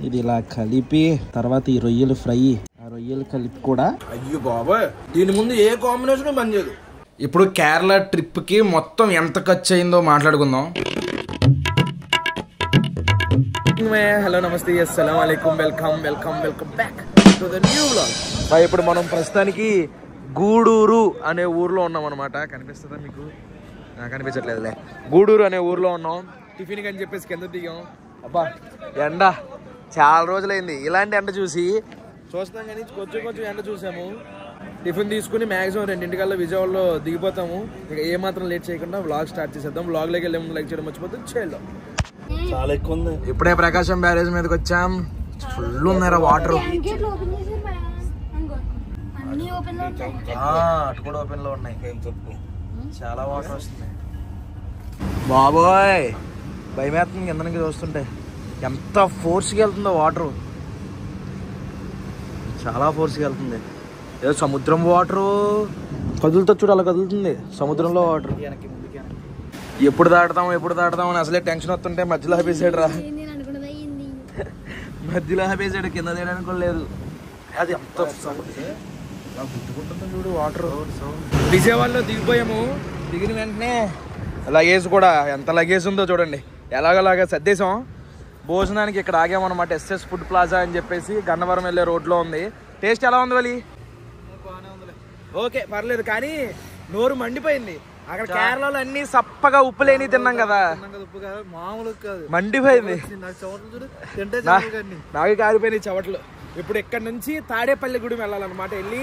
ఇది ఇలా కలిపి తర్వాత ఈ రొయ్యలు ఫ్రై, ఆ రొయ్యలు కలిపి కూడా. అయ్యో బాబాయ్, దీని ముందు ఏ కాంబినేషన్ పనిచేయదు. ఇప్పుడు కేరళ ట్రిప్ కి మొత్తం ఎంత ఖర్చు అయిందో మాట్లాడుకుందాం. హలో నమస్తే, అస్సలం వాలేకుం, welcome back to the new vlog. ఇప్పుడు మనం ప్రస్తుతానికి గూడూరు అనే ఊర్లో ఉన్నాం అనమాట. కనిపిస్తుందా మీకు? కనిపించట్లేదులే. గూడూరు అనే ఊర్లో ఉన్నాం. టిఫిన్ అని చెప్పేసి కింద దిగాం. అబ్బా ఎండ చాలా రోజులైంది ఇలాంటి ఎండ చూసి. చూస్తాం కానీ కొంచెం ఎండ చూసాము. టిఫిన్ తీసుకుని మ్యాక్సిమం 2:00 విజయవాడలో దిగిపోతాము. ఇక ఏమాత్రం లేట్ చేయకుండా వ్లాగ్ స్టార్ట్ చేసేద్దాం. వ్లాగ్లోకి వెళ్ళే ముందు లైక్ చేయడం మర్చిపోతే చేద్దాం. చాలా ఎక్కువ ఉంది. ఇప్పుడే ప్రకాశం బ్యారేజ్ మీదకి వచ్చాం. ఫుల్ ఉన్నారా వాటర్. అటు కూడా ఓపెన్ లో ఉన్నాయి. చాలా వాటర్ వస్తున్నాయి. బాబోయ్ భయమేస్తుంది కింద నుంచి చూస్తుంటే. ఎంత ఫోర్స్కి వెళ్తుందో వాటరు, చాలా ఫోర్స్కి వెళ్తుంది. ఏదో సముద్రం వాటరు కదులుతో చూడు, అలా కదులుతుంది సముద్రంలో వాటర్. ఎప్పుడు దాటుతాం అని అసలే టెన్షన్ వస్తుంటే మధ్యలో ఆపేసాడు రా. మధ్యలో ఆపేసాడు, కింద తీయడానికి కూడా లేదు. అది ఎంత గుర్తుకుంటుంది చూడు వాటర్. విజయవాడలో దిగిపోయాము. దిగిన వెంటనే లగేజ్ కూడా ఎంత లగేజ్ ఉందో చూడండి. ఎలాగలాగా సర్దేశాం. భోజనానికి ఇక్కడ ఆగామన్నమాట. ఎస్ఎస్ ఫుడ్ ప్లాజా అని చెప్పేసి గన్నవరం వెళ్ళే రోడ్లో ఉంది. టేస్ట్ ఎలా ఉంది వలి? ఓకే పర్లేదు, కానీ నోరు మండిపోయింది. అక్కడ కేరళలో అన్ని సప్పగా ఉప్పు లేని తిన్నాం కదా, మండిపోయింది. నాకు కారిపోయినాయి చెవట్లు. ఇప్పుడు ఇక్కడ నుంచి తాడేపల్లి గుడి వెళ్ళాలన్నమాట. వెళ్ళి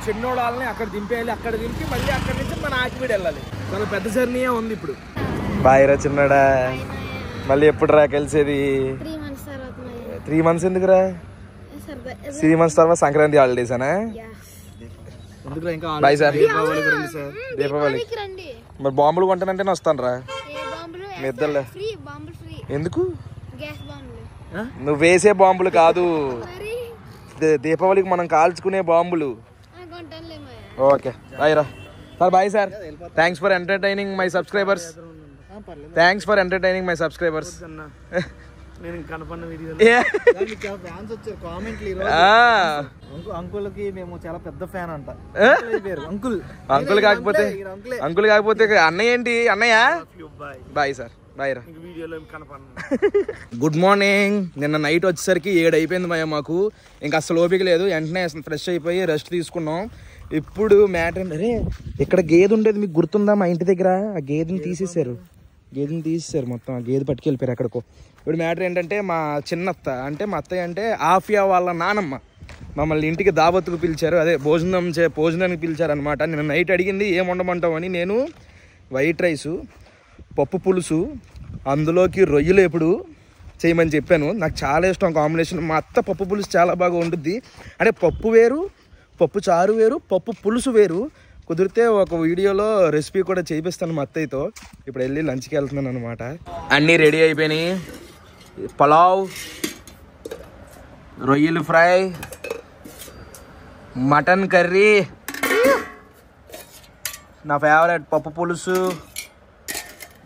చిన్నోళ్ళని అక్కడ దింపేయాలి. అక్కడ దింపి మళ్ళీ అక్కడ నుంచి మన ఆకివీడు వెళ్ళాలి. చాలా పెద్ద జర్నీయే ఉంది ఇప్పుడు. బాయ్రా చిన్నడా, మళ్ళీ ఎప్పుడు రా కలిసేది? 3 months ఎందుకురా? 3 months తర్వాత సంక్రాంతి హాలిడేస్ అనా? Bye sir. దీపావళికి మరి బాంబులు కొంటానంటే వస్తాను రా మీ ఇద్దరులే. ఎందుకు? నువ్వు వేసే బాంబులు కాదు, దీపావళికి మనం కాల్చుకునే బాంబులు. ఓకే బాయ్ రా sir. Bye sir. Thanks for entertaining my subscribers. అంకుల్కి మేము చాలా పెద్ద ఫ్యాన్ అంట. అంకుల్ కాకపోతే అన్నయ్య ఏంటి? అన్నయ్య బాయ్ సార్. బాయ్ రా. Good morning. నిన్న నైట్ వచ్చేసరికి 7 అయిపోయింది మాకు. ఇంకా అసలు ఓపిక లేదు. వెంటనే ఫ్రెష్ అయిపోయి రెస్ట్ తీసుకున్నాం. ఇప్పుడు మ్యాటర్ ఏంటి, అరే ఇక్కడ గేదె ఉండేది మీకు గుర్తుందా? మా ఇంటి దగ్గర ఆ గేదెని తీసేసారు మొత్తం. ఆ గేదె పట్టుకెళ్ళిపోయారు ఎక్కడికో. ఇప్పుడు మ్యాటర్ ఏంటంటే మా చిన్నత్త అంటే మా అత్తయ్య అంటే ఆఫియా వాళ్ళ నానమ్మ మమ్మల్ని ఇంటికి దావత్తుకు పిలిచారు. అదే భోజనానికి పిలిచారు అనమాట. నేను నైట్ అడిగింది ఏం వండమంటావు అని. నేను వైట్ రైసు, పప్పు పులుసు, అందులోకి రొయ్యలు ఎప్పుడు చేయమని చెప్పాను. నాకు చాలా ఇష్టం కాంబినేషన్. మా అత్త పప్పు పులుసు చాలా బాగా వండుద్ది. అంటే పప్పు వేరు, పప్పు చారు వేరు, పప్పు పులుసు వేరు. కుదిరితే ఒక వీడియోలో రెసిపీ కూడా చేపిస్తాను మా అత్తయ్యతో. ఇప్పుడు వెళ్ళి లంచ్కి వెళ్తున్నాను అనమాట. అన్నీ రెడీ అయిపోయినాయి. పలావ్, రొయ్యలు ఫ్రై, మటన్ కర్రీ, నా ఫేవరెట్ పప్పు పులుసు,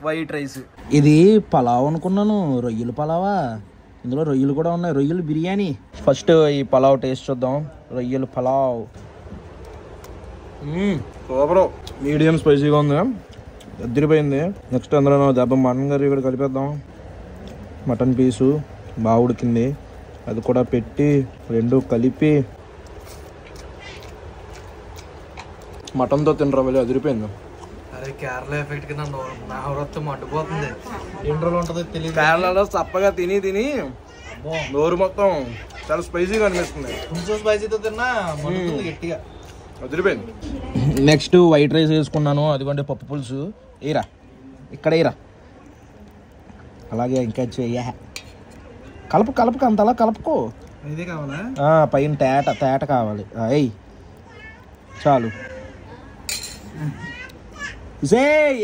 వైట్ రైస్. ఇది పలావ్ అనుకున్నాను, రొయ్యలు పలావా? ఇందులో రొయ్యలు కూడా ఉన్నాయి. రొయ్యలు బిర్యానీ. ఫస్ట్ ఈ పలావ్ టేస్ట్ చూద్దాం. రొయ్యలు పలావ్ సూపర్. మీడియం స్పైసీగా ఉంది, అదిరిపోయింది. నెక్స్ట్ అందులో దెబ్బ మటన్ కర్రీ కూడా కలిపేద్దాం. మటన్ పీసు బాగా ఉడికింది, అది కూడా పెట్టి రెండు కలిపి మటన్తో తినరా వెళ్ళి అదిరిపోయింది. అరే కేరళ ఎఫెక్ట్ కింద నా వృత్తం మండిపోతుంది. ఎన్ని రోజులు ఉంటుందో తెలియదు. కేరళలో చప్పగా తిని నోరు మొత్తం చాలా స్పైసీగా అనిపిస్తుంది. కొంచెం స్పైసీతో తిన్నా గట్టిగా అదిరిపోయింది. నెక్స్ట్ వైట్ రైస్ వేసుకున్నాను. అదిగోండి పప్పు పులుసు. ఏరా ఇక్కడ ఏరా, అలాగే ఇంకా చెయ్య కలుపు అంతలా కలుపుకో. ఇదే కావాలా? పైన తేట కావాలి. అయ్యి చాలు.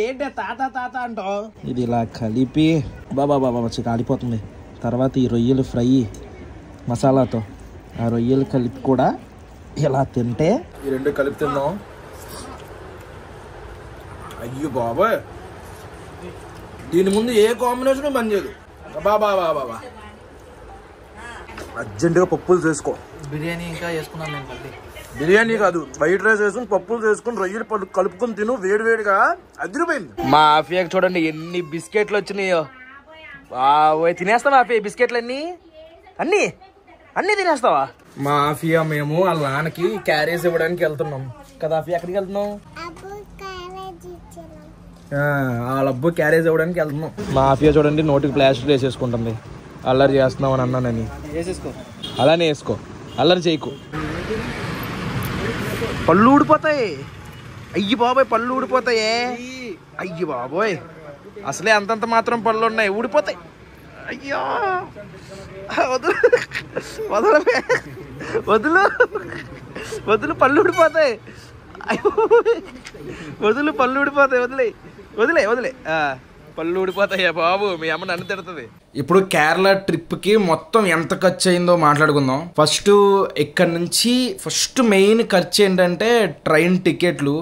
ఏంటి తాత అంటావు? ఇది ఇలా కలిపి బాబా కాలిపోతుంది. తర్వాత ఈ రొయ్యలు ఫ్రై మసాలాతో, ఆ రొయ్యలు కలిపి కూడా ఇలా తింటే ఈ రెండు కలిపి తిందాం. అయ్యో బాబాయ్, దీని ముందు ఏ కాంబినేషన్ పనిచేయదు. బాబా అర్జెంటుగా పప్పులు చేసుకో. బిర్యానీ ఇంకా వేసుకున్నాను నేను మళ్ళీ. బిర్యానీ కాదు, వైట్ రైస్ వేసుకుని పప్పులు చేసుకుని రొయ్యలు పళ్ళు కలుపుకొని తిను, వేడి వేడిగా అదిరిపోయింది. మా ఆఫియాకి చూడండి ఎన్ని బిస్కెట్లు వచ్చినాయో. తినేస్తావా ఆఫియా బిస్కెట్లు అన్ని అన్ని అన్ని తినేస్తావా? మా ఆఫియా మేము వాళ్ళ నాన్నకి క్యారేజ్ ఇవ్వడానికి వెళ్తున్నాం కదా ఆఫియా. ఎక్కడికి వెళ్తున్నాం? వాళ్ళ అబ్బు క్యారేజ్ ఇవ్వడానికి వెళ్తున్నాం. మా ఆఫియా చూడండి నోటికి ప్లాస్టర్ వేసేసుకుంటుంది. అల్లరి చేస్తున్నాం అని అన్నానని. వేసేసుకో, అలానే వేసుకో, అల్లరి చేయకు. పళ్ళు ఊడిపోతాయి. అయ్యి బాబోయ్, పళ్ళు ఊడిపోతాయే. అయ్యి బాబోయ్, అసలే అంతంత మాత్రం పళ్ళు ఉన్నాయి, ఊడిపోతాయి. అయ్యో వదులు వదలమే, వదులు వదులు, పళ్ళు ఊడిపోతాయి. వదులు, పళ్ళు ఊడిపోతాయి, వదిలే వదిలే వదిలే. పళ్ళు ఊడిపోతాయా బాబు, మీ అమ్మ నన్ను తిడుతుంది. ఇప్పుడు కేరళ ట్రిప్కి మొత్తం ఎంత ఖర్చు అయిందో మాట్లాడుకుందాం. ఇక్కడ నుంచి ఫస్ట్ మెయిన్ ఖర్చు ఏంటంటే ట్రైన్ టికెట్లు.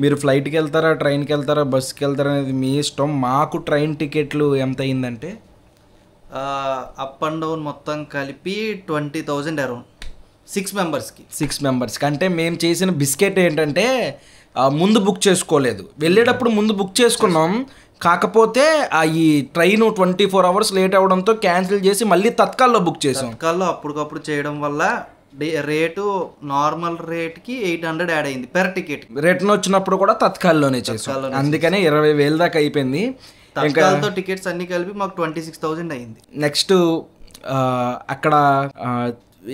మీరు ఫ్లైట్కి వెళ్తారా, ట్రైన్కి వెళ్తారా, బస్కి వెళ్తారా అనేది మీ ఇష్టం. మాకు ట్రైన్ టికెట్లు ఎంత అయిందంటే అప్ అండ్ డౌన్ మొత్తం కలిపి 20,000 అరౌండ్ 6 మెంబర్స్కి. అంటే మేము చేసిన బిస్కెట్ ఏంటంటే ముందు బుక్ చేసుకోలేదు, వెళ్ళేటప్పుడు ముందు బుక్ చేసుకున్నాం. కాకపోతే ఈ ట్రైన్ 24 hours లేట్ అవడంతో క్యాన్సిల్ చేసి మళ్ళీ తత్కాల్లో బుక్ చేసాం. తత్కాల్లో అప్పటికప్పుడు చేయడం వల్ల రేటు నార్మల్ రేట్కి 800 యాడ్ అయింది పెర్ టికెట్. రిటర్న్ వచ్చినప్పుడు కూడా తత్కాల్లోనే చేసాం, అందుకనే 20,000 దాకా అయిపోయింది. తత్కాల్తో టికెట్స్ అన్ని కలిపి మాకు 26,000 అయింది. నెక్స్ట్ అక్కడ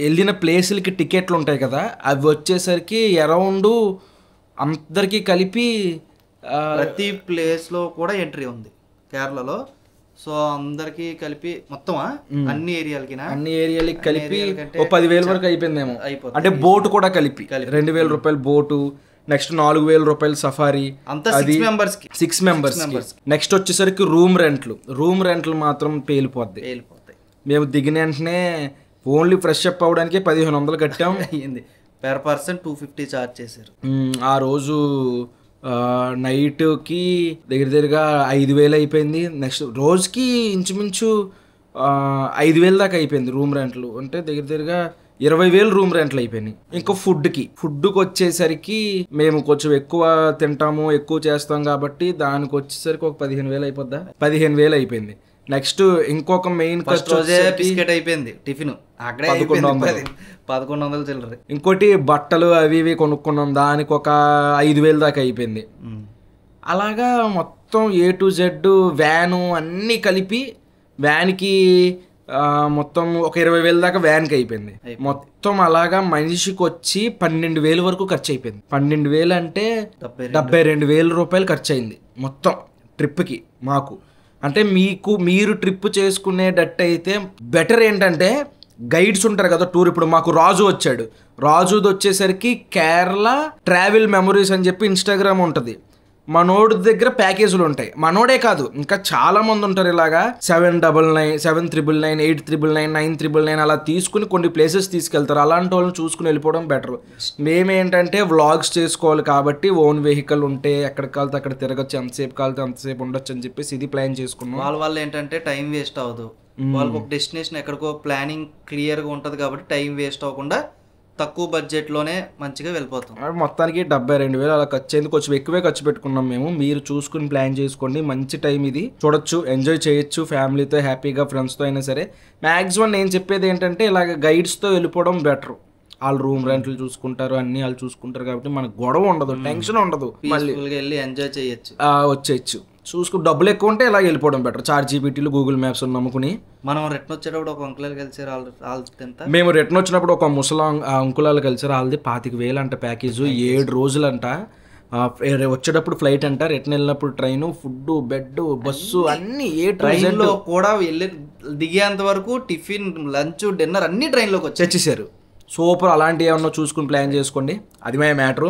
వెళ్ళిన ప్లేసులకి టికెట్లు ఉంటాయి కదా, అవి వచ్చేసరికి అరౌండ్ అందరికీ కలిపి ప్రతి ప్లేస్లో కూడా ఎంట్రీ ఉంది కేరళలో. సో అందరికి కలిపి మొత్తమా అన్ని ఏరియాలకి కలిపి 10,000 వరకు అయిపోయిందేమో. అంటే బోటు కూడా కలిపి 2,000 రూపాయలు బోటు, నెక్స్ట్ 4,000 రూపాయలు సఫారీ, 6 మెంబర్స్. నెక్స్ట్ వచ్చేసరికి రూమ్ రెంట్లు మాత్రం పేలిపోతాయి. మేము దిగిన వెంటనే ఓన్లీ ఫ్రెష్ అప్ అవడానికి 1,500 కట్టాం. అయ్యింది. per person 250 ఛార్జ్ చేశారు. ఆ రోజు నైట్కి దగ్గరగా 5,000 అయిపోయింది. నెక్స్ట్ రోజుకి ఇంచుమించు 5,000 దాకా అయిపోయింది రూమ్ రెంట్లు. అంటే దగ్గరగా 20,000 రూమ్ రెంట్లు అయిపోయినాయి. ఇంకా ఫుడ్కి వచ్చేసరికి మేము కొంచెం ఎక్కువ తింటాము, ఎక్కువ చేస్తాం కాబట్టి దానికి వచ్చేసరికి ఒక 15,000 అయిపోద్దా, 15,000 అయిపోయింది. నెక్స్ట్ ఇంకొక మెయిన్ బిస్కెట్ అయిపోయింది, టిఫిన్ అక్కడే 1100 చిల్లర. ఇంకోటి బట్టలు అవి ఇవి కొనుక్కున్నాం, దానికి ఒక 5,000 దాకా అయిపోయింది. అలాగా మొత్తం A to Z వ్యాను అన్నీ కలిపి వ్యాన్కి మొత్తం ఒక 20,000 దాకా వ్యాన్కి అయిపోయింది. మొత్తం అలాగా మనిషికి వచ్చి 12,000 వరకు ఖర్చు అయిపోయింది. 12,000 అంటే 72,000 రూపాయలు ఖర్చు అయింది మొత్తం ట్రిప్కి మాకు. అంటే మీరు ట్రిప్ చేసుకునేటట్టయితే బెటర్ ఏంటంటే గైడ్స్ ఉంటారు కదా టూర్. ఇప్పుడు మాకు రాజు వచ్చాడు, రాజుది వచ్చేసరికి కేరళ ట్రావెల్ మెమరీస్ అని చెప్పి ఇన్స్టాగ్రామ్ ఉంటుంది. మనోడి దగ్గర ప్యాకేజీలు ఉంటాయి. మనోడే కాదు ఇంకా చాలా మంది ఉంటారు ఇలాగా 799, 799, 899, 999 అలా తీసుకుని కొన్ని ప్లేసెస్ తీసుకెళ్తారు. అలాంటి వాళ్ళని చూసుకుని వెళ్ళిపోవడం బెటర్. మేమేంటంటే వ్లాగ్స్ చేసుకోవాలి కాబట్టి ఓన్ వెహికల్ ఉంటే ఎక్కడికి కాలితే అక్కడ తిరగచ్చు, ఎంతసేపు కాలితే అంతసేపు ఉండొచ్చు అని చెప్పేసి ఇది ప్లాన్ చేసుకున్నాం. వాళ్ళ ఏంటంటే టైం వేస్ట్ అవ్వదు, వాళ్ళకి ఒక డెస్టినేషన్ ఎక్కడికో ప్లానింగ్ క్లియర్గా ఉంటుంది కాబట్టి టైం వేస్ట్ అవ్వకుండా తక్కువ బడ్జెట్లోనే మంచిగా వెళ్ళిపోతాం. మొత్తానికి 72,000 అలా ఖర్చు అయింది. కొంచెం ఎక్కువే ఖర్చు పెట్టుకున్నాం మేము. మీరు చూసుకుని ప్లాన్ చేసుకోండి, మంచి టైం ఇది, చూడొచ్చు, ఎంజాయ్ చేయొచ్చు ఫ్యామిలీతో హ్యాపీగా, ఫ్రెండ్స్తో అయినా సరే. మ్యాక్సిమం నేను చెప్పేది ఏంటంటే ఇలాగ గైడ్స్తో వెళ్ళిపోవడం బెటర్. వాళ్ళు రూమ్ రెంట్లు చూసుకుంటారు, అన్ని వాళ్ళు చూసుకుంటారు కాబట్టి మనకు గొడవ ఉండదు, టెన్షన్ ఉండదు, మళ్ళీ వెళ్ళి ఎంజాయ్ చేయొచ్చు, వచ్చేయచ్చు. చూసుకుని డబ్బులు ఎక్కువ ఉంటే ఇలా వెళ్ళిపోవడం బెటర్. ChatGPTలు, Google Maps నమ్ముకుని. మనం రిటర్న్ వచ్చేటప్పుడు ఒక అంకుల్ కలిసారు, మేము రిటర్న్ వచ్చినప్పుడు ఒక ముసలా అంకులాలు కలిసారు. వాళ్ళది 25,000 అంట ప్యాకేజ్, 7 రోజులంట. వచ్చేటప్పుడు ఫ్లైట్ అంట, రిటర్న్ వెళ్ళినప్పుడు ట్రైన్, ఫుడ్, బెడ్, బస్సు అన్ని. ట్రైన్లో కూడా వెళ్ళి దిగేంత వరకు టిఫిన్, లంచ్, డిన్నర్ అన్ని ట్రైన్లోకి వచ్చేసారు. సూపర్. అలాంటివి ఏమన్నా చూసుకుని ప్లాన్ చేసుకోండి, అది మా మ్యాటరు.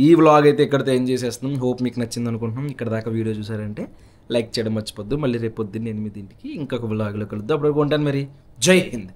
ఈ వ్లాగ్ అయితే ఇక్కడితో ఏం చేసేస్తున్నాం. హోప్ మీకు నచ్చింది అనుకుంటున్నాం. ఇక్కడ దాకా వీడియో చూసారంటే లైక్ చేయడం మర్చిపోద్దు. మళ్ళీ రేపు పొద్దున్న 8 ఇంకొక వ్లాగ్లో కలుద్దాం. అప్పుడు ఉంటాను మరి. జై హింద్.